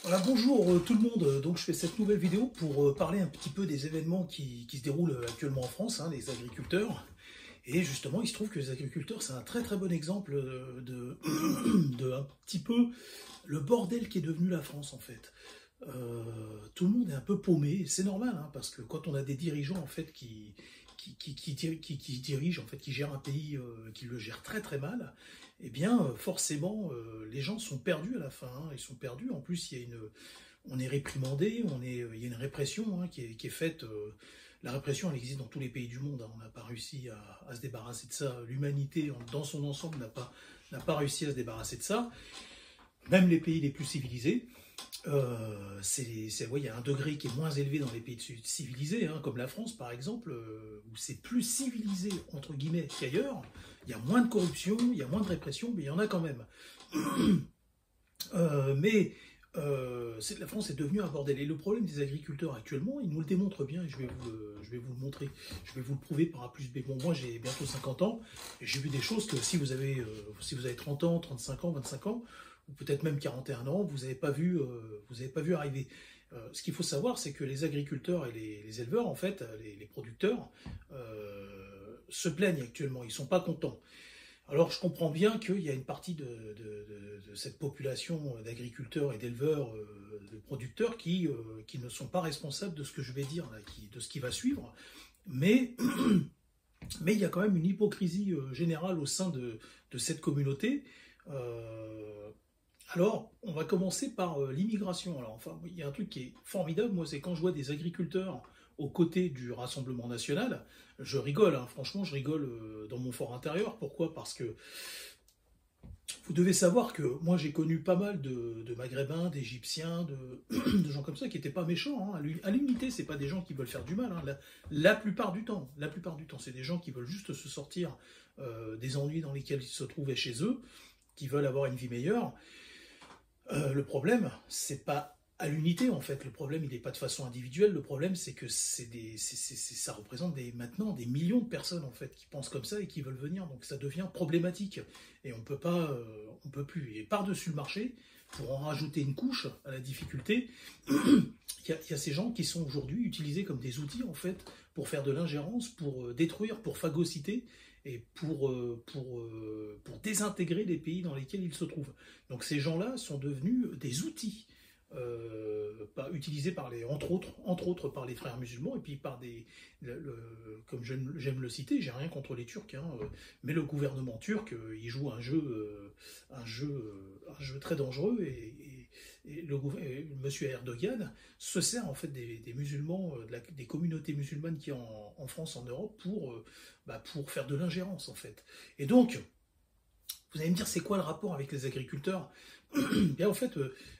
Voilà, bonjour tout le monde. Donc je fais cette nouvelle vidéo pour parler un petit peu des événements qui se déroulent actuellement en France, hein, les agriculteurs. Et justement, il se trouve que les agriculteurs, c'est un très très bon exemple de un petit peu le bordel qui est devenu la France en fait. Tout le monde est un peu paumé, c'est normal, hein, parce que quand on a des dirigeants en fait qui dirigent, en fait, qui gèrent un pays, qui le gèrent très très mal, eh bien forcément les gens sont perdus à la fin, hein, ils sont perdus. En plus, on est réprimandé, il y a une répression, hein, qui est faite. La répression, elle existe dans tous les pays du monde, hein. On n'a pas réussi à se débarrasser de ça. L'humanité, dans son ensemble, n'a pas réussi à se débarrasser de ça. Même les pays les plus civilisés. Ouais, il y a un degré qui est moins élevé dans les pays civilisés, hein, comme la France par exemple, où c'est plus civilisé entre guillemets qu'ailleurs. Il y a moins de corruption, il y a moins de répression, mais il y en a quand même. La France est devenue un bordel. Et le problème des agriculteurs actuellement, ils nous le démontrent bien, et je vais vous le montrer, je vais vous le prouver par A plus B. Bon, moi j'ai bientôt 50 ans, et j'ai vu des choses que si vous avez 30 ans, 35 ans, 25 ans, ou peut-être même 41 ans, vous n'avez pas vu arriver. Ce qu'il faut savoir, c'est que les agriculteurs et les éleveurs, en fait, les producteurs, se plaignent actuellement, ils ne sont pas contents. Alors je comprends bien qu'il y a une partie de cette population d'agriculteurs et d'éleveurs, de producteurs qui ne sont pas responsables de ce que je vais dire, là, de ce qui va suivre, mais, mais il y a quand même une hypocrisie générale au sein de cette communauté. Alors, on va commencer par l'immigration. Alors, enfin, il y a un truc qui est formidable, moi, c'est quand je vois des agriculteurs aux côtés du Rassemblement national, je rigole, hein, franchement, je rigole dans mon fort intérieur. Pourquoi? Parce que vous devez savoir que moi, j'ai connu pas mal de Maghrébins, d'Égyptiens, de gens comme ça qui n'étaient pas méchants, hein. À l'unité, c'est pas des gens qui veulent faire du mal, hein. La plupart du temps, c'est des gens qui veulent juste se sortir des ennuis dans lesquels ils se trouvaient chez eux, qui veulent avoir une vie meilleure. Le problème, c'est pas à l'unité en fait. Le problème, il n'est pas de façon individuelle. Le problème, c'est que ça représente maintenant des millions de personnes en fait qui pensent comme ça et qui veulent venir. Donc ça devient problématique et on peut plus. Et par-dessus le marché, pour en rajouter une couche à la difficulté, il y a ces gens qui sont aujourd'hui utilisés comme des outils en fait pour faire de l'ingérence, pour détruire, pour phagocyter et pour désintégrer les pays dans lesquels ils se trouvent. Donc ces gens-là sont devenus des outils utilisés entre autres par les frères musulmans et puis par comme j'aime le citer, j'ai rien contre les Turcs, hein, mais le gouvernement turc, il joue un jeu très dangereux et Monsieur Erdogan se sert en fait des musulmans, des communautés musulmanes qui en France, en Europe, pour faire de l'ingérence en fait. Et donc, vous allez me dire, c'est quoi le rapport avec les agriculteurs? Bien, en fait,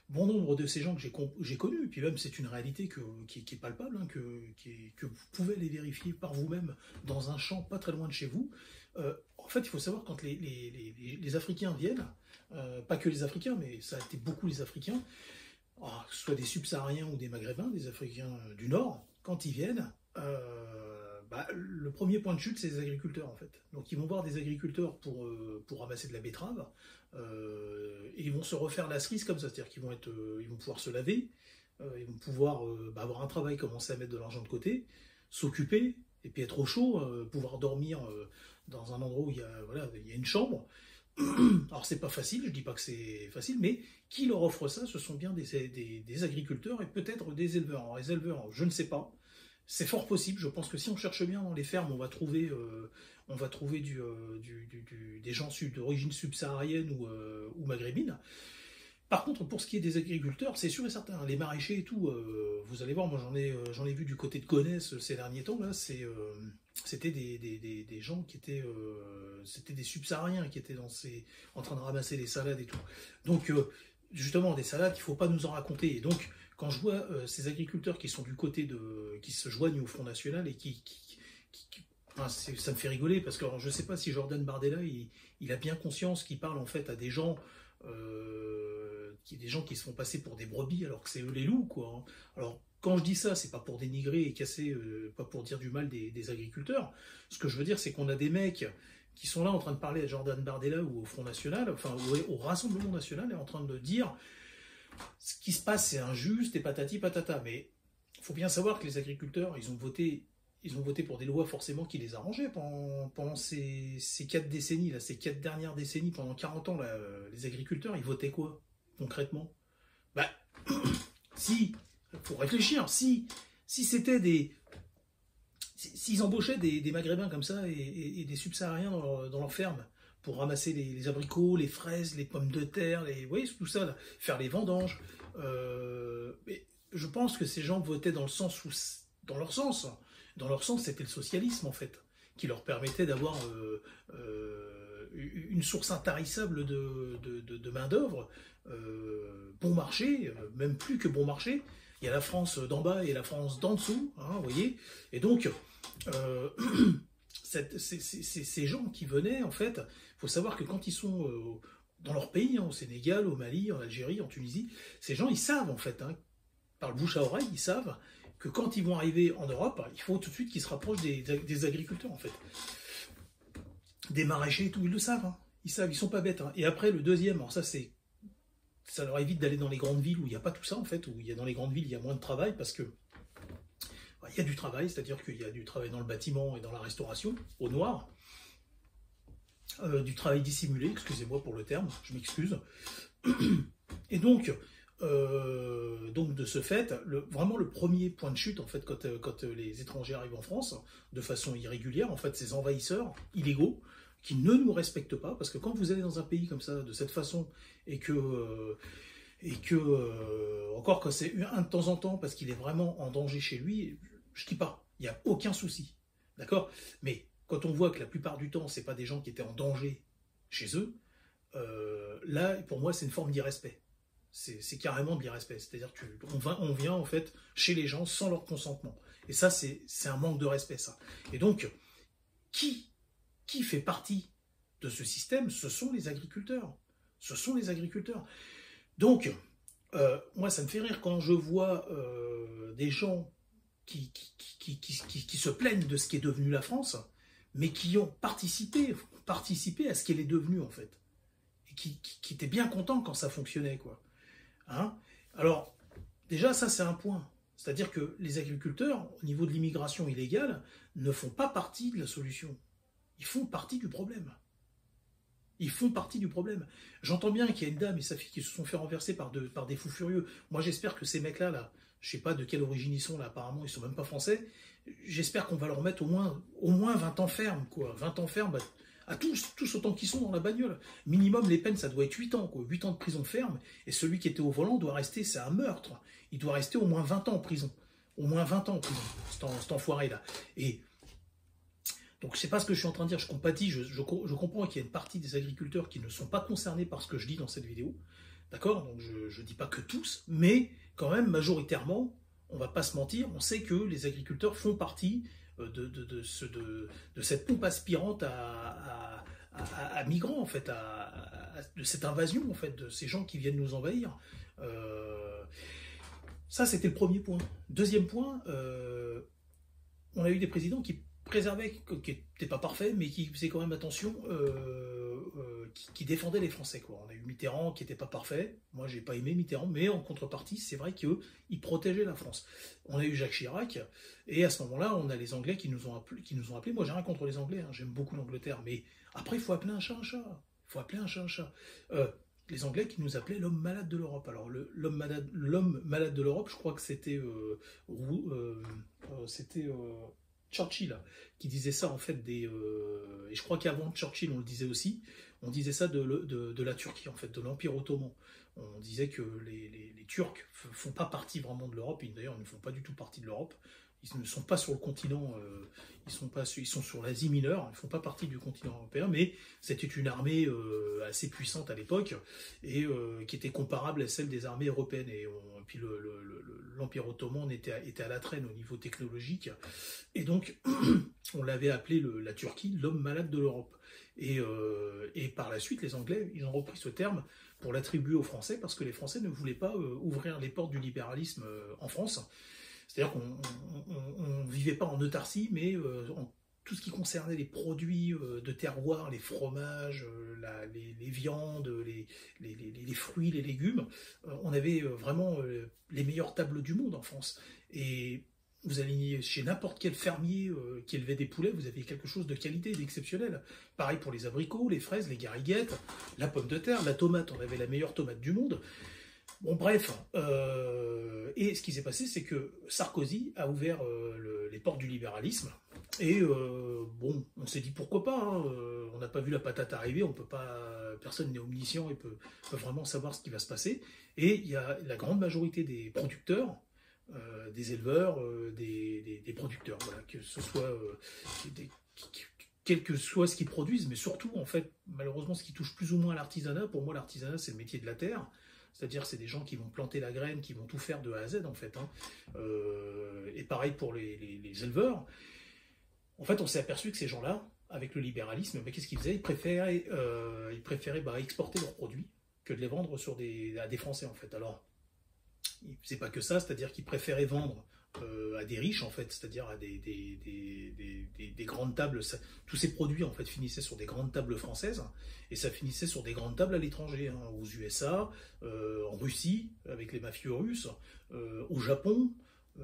bon nombre de ces gens que j'ai connus, et puis même c'est une réalité qui est palpable, hein, que vous pouvez les vérifier par vous-même dans un champ pas très loin de chez vous. En fait, il faut savoir, quand les Africains viennent, pas que les Africains, mais ça a été beaucoup les Africains, que ce soit des subsahariens ou des maghrébins, des Africains du Nord, quand ils viennent, le premier point de chute, c'est les agriculteurs en fait. Donc ils vont voir des agriculteurs pour ramasser de la betterave, et ils vont se refaire la cerise comme ça, c'est-à-dire qu'ils vont pouvoir se laver, ils vont pouvoir avoir un travail, commencer à mettre de l'argent de côté, s'occuper, et puis être au chaud, pouvoir dormir dans un endroit où il y a une chambre. Alors c'est pas facile, je dis pas que c'est facile, mais qui leur offre ça? Ce sont bien des agriculteurs et peut-être des éleveurs. Alors les éleveurs, je ne sais pas. C'est fort possible, je pense que si on cherche bien dans les fermes, on va trouver des gens d'origine subsaharienne ou maghrébine. Par contre, pour ce qui est des agriculteurs, c'est sûr et certain, hein, les maraîchers et tout, vous allez voir, moi j'en ai vu du côté de Gonesse ces derniers temps, là, c'était des gens qui étaient, c'était des subsahariens qui étaient en train de ramasser les salades et tout. Donc, justement, des salades, il ne faut pas nous en raconter. Et donc, quand je vois ces agriculteurs qui sont du côté qui se joignent au Front National et enfin, ça me fait rigoler parce que alors, je ne sais pas si Jordan Bardella il a bien conscience qu'il parle en fait à des gens qui se font passer pour des brebis alors que c'est eux les loups, quoi, hein. Alors quand je dis ça, c'est pas pour dénigrer et casser, pas pour dire du mal des agriculteurs. Ce que je veux dire, c'est qu'on a des mecs qui sont là en train de parler à Jordan Bardella ou au Front National, enfin au Rassemblement National, et en train de dire qui se passe, c'est injuste, et patati patata. Mais il faut bien savoir que les agriculteurs, ils ont voté pour des lois forcément qui les arrangeaient pendant ces 4 décennies, là, ces 4 dernières décennies, pendant 40 ans, là, les agriculteurs, ils votaient quoi, concrètement? Bah, si, faut réfléchir, si c'était s'ils embauchaient des Maghrébins comme ça et des subsahariens dans leur ferme pour ramasser les abricots, les fraises, les pommes de terre, vous voyez, tout ça, là, faire les vendanges, mais je pense que ces gens votaient dans le sens où, dans leur sens, c'était le socialisme, en fait, qui leur permettait d'avoir une source intarissable de main-d'œuvre, bon marché, même plus que bon marché. Il y a la France d'en bas et la France d'en dessous, hein, vous voyez. Et donc, ces gens qui venaient, en fait, il faut savoir que quand ils sont dans leur pays, hein, au Sénégal, au Mali, en Algérie, en Tunisie, ces gens, ils savent, en fait, hein, par le bouche à oreille, ils savent que quand ils vont arriver en Europe, il faut tout de suite qu'ils se rapprochent des agriculteurs, en fait. Des maraîchers et tout, ils le savent. Hein. Ils savent, ils sont pas bêtes. Hein. Et après, le deuxième, alors ça leur évite d'aller dans les grandes villes où il n'y a pas tout ça, en fait, où dans les grandes villes, il y a moins de travail, parce que il y a du travail, c'est-à-dire qu'il y a du travail dans le bâtiment et dans la restauration, au noir, du travail dissimulé, excusez-moi pour le terme, je m'excuse. Et donc de ce fait, vraiment le premier point de chute, en fait, quand les étrangers arrivent en France, de façon irrégulière, en fait, ces envahisseurs illégaux, qui ne nous respectent pas, parce que quand vous allez dans un pays comme ça, de cette façon, et que encore que c'est un de temps en temps, parce qu'il est vraiment en danger chez lui, je dis pas, il n'y a aucun souci, d'accord? Mais quand on voit que la plupart du temps, c'est pas des gens qui étaient en danger chez eux, là, pour moi, c'est une forme d'irrespect. C'est carrément de l'irrespect, c'est-à-dire qu'on vient en fait chez les gens sans leur consentement. Et ça, c'est un manque de respect, ça. Et donc, qui fait partie de ce système? Ce sont les agriculteurs. Ce sont les agriculteurs. Donc, moi, ça me fait rire quand je vois des gens qui se plaignent de ce qui est devenu la France, mais qui ont participé à ce qu'elle est devenue, en fait. Et qui étaient bien contents quand ça fonctionnait, quoi. Hein? Alors, déjà, ça, c'est un point. C'est-à-dire que les agriculteurs, au niveau de l'immigration illégale, ne font pas partie de la solution. Ils font partie du problème. Ils font partie du problème. J'entends bien qu'il y a une dame et sa fille qui se sont fait renverser par des fous furieux. Moi, j'espère que ces mecs-là, là, je sais pas de quelle origine ils sont, là, apparemment, ils sont même pas français. J'espère qu'on va leur mettre au moins 20 ans ferme, quoi. 20 ans ferme, à tous autant qu'ils sont dans la bagnole. Minimum, les peines, ça doit être 8 ans, quoi. 8 ans de prison ferme, et celui qui était au volant doit rester, c'est un meurtre. Il doit rester au moins 20 ans en prison. Au moins 20 ans en prison, cet enfoiré-là. Et donc, je sais pas ce que je suis en train de dire, je compatis, je comprends qu'il y a une partie des agriculteurs qui ne sont pas concernés par ce que je dis dans cette vidéo. D'accord? Donc, je dis pas que tous, mais quand même, majoritairement, on va pas se mentir, on sait que les agriculteurs font partie de cette pompe aspirante à migrants, en fait, de cette invasion, en fait, de ces gens qui viennent nous envahir. Ça, c'était le premier point. Deuxième point, on a eu des présidents qui préservaient, qui n'étaient pas parfaits, mais qui faisaient quand même attention, qui défendaient les Français, quoi. On a eu Mitterrand qui n'était pas parfait, moi j'ai pas aimé Mitterrand, mais en contrepartie, c'est vrai qu'il protégeait la France. On a eu Jacques Chirac, et à ce moment-là, on a les Anglais qui nous ont appelés. Moi j'ai rien contre les Anglais, hein, j'aime beaucoup l'Angleterre, mais après il faut appeler un chat un chat. Il faut appeler un chat un chat. Les Anglais qui nous appelaient l'homme malade de l'Europe. Alors l'homme malade de l'Europe, je crois que c'était Churchill qui disait ça, en fait, et je crois qu'avant Churchill on le disait aussi, on disait ça de la Turquie, en fait, de l'Empire ottoman. On disait que les Turcs font pas partie vraiment de l'Europe, et d'ailleurs ils ne font pas du tout partie de l'Europe. Ils ne sont pas sur le continent, ils sont sur l'Asie mineure, ils ne font pas partie du continent européen, mais c'était une armée assez puissante à l'époque, et qui était comparable à celle des armées européennes. Et puis l'Empire ottoman était à la traîne au niveau technologique, et donc on l'avait appelé la Turquie l'homme malade de l'Europe. Et par la suite, les Anglais, ils ont repris ce terme pour l'attribuer aux Français, parce que les Français ne voulaient pas ouvrir les portes du libéralisme en France. C'est-à-dire qu'on ne vivait pas en autarcie, mais tout ce qui concernait les produits de terroir, les fromages, les viandes, les fruits, les légumes, on avait vraiment les meilleures tables du monde en France. Et vous alliez chez n'importe quel fermier qui élevait des poulets, vous aviez quelque chose de qualité, d'exceptionnel. Pareil pour les abricots, les fraises, les gariguettes, la pomme de terre, la tomate, on avait la meilleure tomate du monde. Bon bref, et ce qui s'est passé, c'est que Sarkozy a ouvert les portes du libéralisme, et bon, on s'est dit pourquoi pas, hein, on n'a pas vu la patate arriver, on peut pas, personne n'est omniscient et peut vraiment savoir ce qui va se passer, et il y a la grande majorité des producteurs, des éleveurs, des producteurs, voilà, que ce soit quel que soit ce qu'ils produisent, mais surtout en fait, malheureusement, ce qui touche plus ou moins à l'artisanat, pour moi l'artisanat c'est le métier de la terre. C'est-à-dire c'est des gens qui vont planter la graine, qui vont tout faire de A à Z en fait. Hein. Et pareil pour les éleveurs. En fait, on s'est aperçu que ces gens-là, avec le libéralisme, qu'est-ce qu'ils faisaient? Ils préféraient exporter leurs produits que de les vendre à des Français en fait. Alors, ils ne faisaient pas que ça, c'est-à-dire qu'ils préféraient vendre à des riches en fait, c'est-à-dire à des grandes tables. Tous ces produits en fait finissaient sur des grandes tables françaises et ça finissait sur des grandes tables à l'étranger, hein, aux USA, en Russie avec les mafieux russes, au Japon,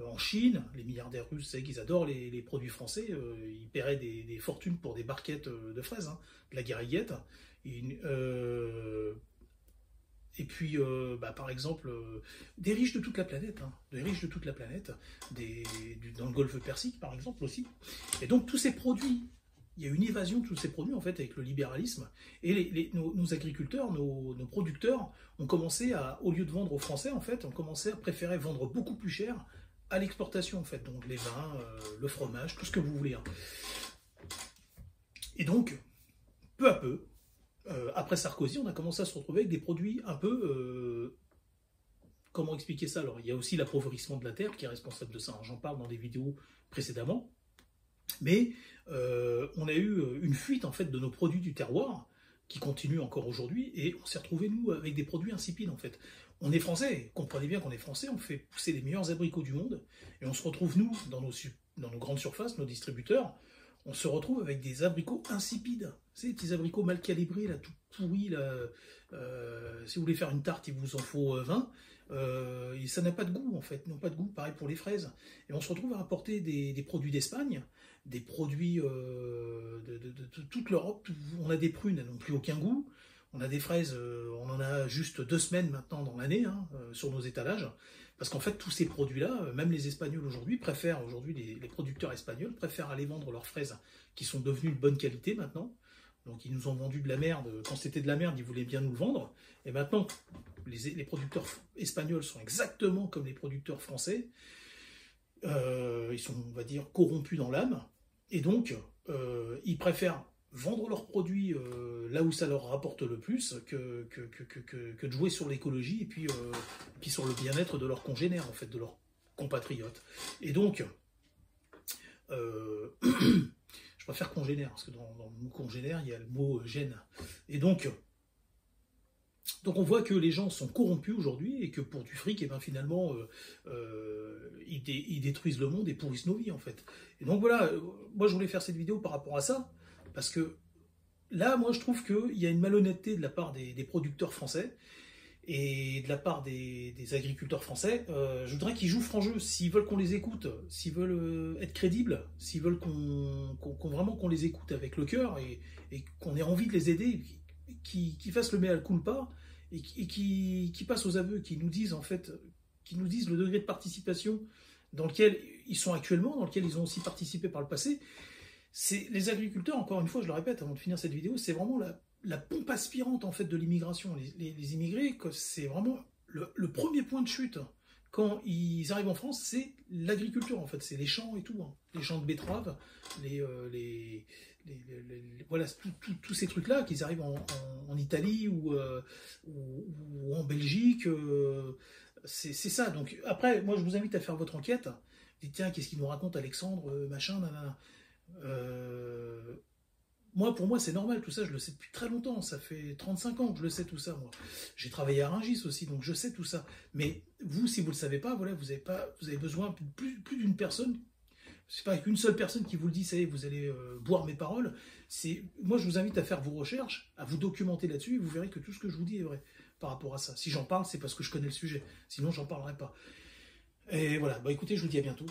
en Chine. Les milliardaires russes, vous savez qu'ils adorent les produits français, ils paieraient des fortunes pour des barquettes de fraises, hein, de la gariguette. Et puis, par exemple, des riches de toute la planète, hein, des riches de toute la planète, dans le golfe Persique, par exemple, aussi. Et donc, tous ces produits, il y a une évasion de tous ces produits, en fait, avec le libéralisme. Et nos agriculteurs, nos producteurs, ont commencé au lieu de vendre aux Français, en fait, ont commencé à préférer vendre beaucoup plus cher à l'exportation, en fait. Donc, les vins, le fromage, tout ce que vous voulez. Hein. Et donc, peu à peu, après Sarkozy, on a commencé à se retrouver avec des produits un peu... comment expliquer ça? Alors, il y a aussi l'appauvrissement de la terre qui est responsable de ça. J'en parle dans des vidéos précédemment. Mais on a eu une fuite en fait de nos produits du terroir qui continue encore aujourd'hui et on s'est retrouvé nous avec des produits insipides en fait. On est français, comprenez bien qu'on est français, on fait pousser les meilleurs abricots du monde et on se retrouve nous dans nos grandes surfaces, nos distributeurs, on se retrouve avec des abricots insipides. Ces petits abricots mal calibrés, là, tout pourris. Là, si vous voulez faire une tarte, il vous en faut 20. Et ça n'a pas de goût, en fait. Ils n'ont pas de goût. Pareil pour les fraises. Et on se retrouve à importer des produits d'Espagne, des produits de toute l'Europe. On a des prunes, elles n'ont plus aucun goût. On a des fraises, on en a juste 2 semaines maintenant dans l'année, hein, sur nos étalages. Parce qu'en fait, tous ces produits-là, même les Espagnols aujourd'hui, les producteurs espagnols préfèrent aller vendre leurs fraises qui sont devenues de bonne qualité maintenant. Donc ils nous ont vendu de la merde. Quand c'était de la merde, ils voulaient bien nous le vendre. Et maintenant, les producteurs espagnols sont exactement comme les producteurs français. Ils sont, on va dire, corrompus dans l'âme. Et donc, ils préfèrent vendre leurs produits là où ça leur rapporte le plus que de jouer sur l'écologie et puis sur le bien-être de leurs congénères, en fait, de leurs compatriotes. Et donc, je préfère congénère, parce que dans le mot congénère, il y a le mot gêne. Et donc on voit que les gens sont corrompus aujourd'hui et que pour du fric, et ben finalement, ils détruisent le monde et pourrissent nos vies, en fait. Et donc voilà, moi je voulais faire cette vidéo par rapport à ça, parce que là, moi je trouve qu'il y a une malhonnêteté de la part des producteurs français et de la part des agriculteurs français. Je voudrais qu'ils jouent franc jeu, s'ils veulent qu'on les écoute, s'ils veulent être crédibles, s'ils veulent vraiment qu'on les écoute avec le cœur et qu'on ait envie de les aider, qu'ils fassent le mea culpa et qui passent aux aveux, qui nous disent en fait, qui nous disent le degré de participation dans lequel ils sont actuellement, dans lequel ils ont aussi participé par le passé. Les agriculteurs, encore une fois, je le répète avant de finir cette vidéo, c'est vraiment la pompe aspirante en fait de l'immigration. Les immigrés, c'est vraiment le premier point de chute quand ils arrivent en France, c'est l'agriculture en fait, c'est les champs et tout, hein. Les champs de betteraves, voilà, tous ces trucs-là, qu'ils arrivent en Italie ou en Belgique, c'est ça. Donc après, moi je vous invite à faire votre enquête. Dites tiens, qu'est-ce qu'il nous raconte Alexandre, machin, nanana. Pour moi, c'est normal, tout ça, je le sais depuis très longtemps, ça fait 35 ans que je le sais tout ça, moi. J'ai travaillé à Rungis aussi, donc je sais tout ça. Mais vous, si vous ne le savez pas, voilà, vous avez besoin de plus d'une personne. C'est pas qu'une seule personne qui vous le dit, ça y est, vous allez boire mes paroles. Moi, je vous invite à faire vos recherches, à vous documenter là-dessus, et vous verrez que tout ce que je vous dis est vrai par rapport à ça. Si j'en parle, c'est parce que je connais le sujet. Sinon, j'en parlerai pas. Et voilà. Bah écoutez, je vous dis à bientôt.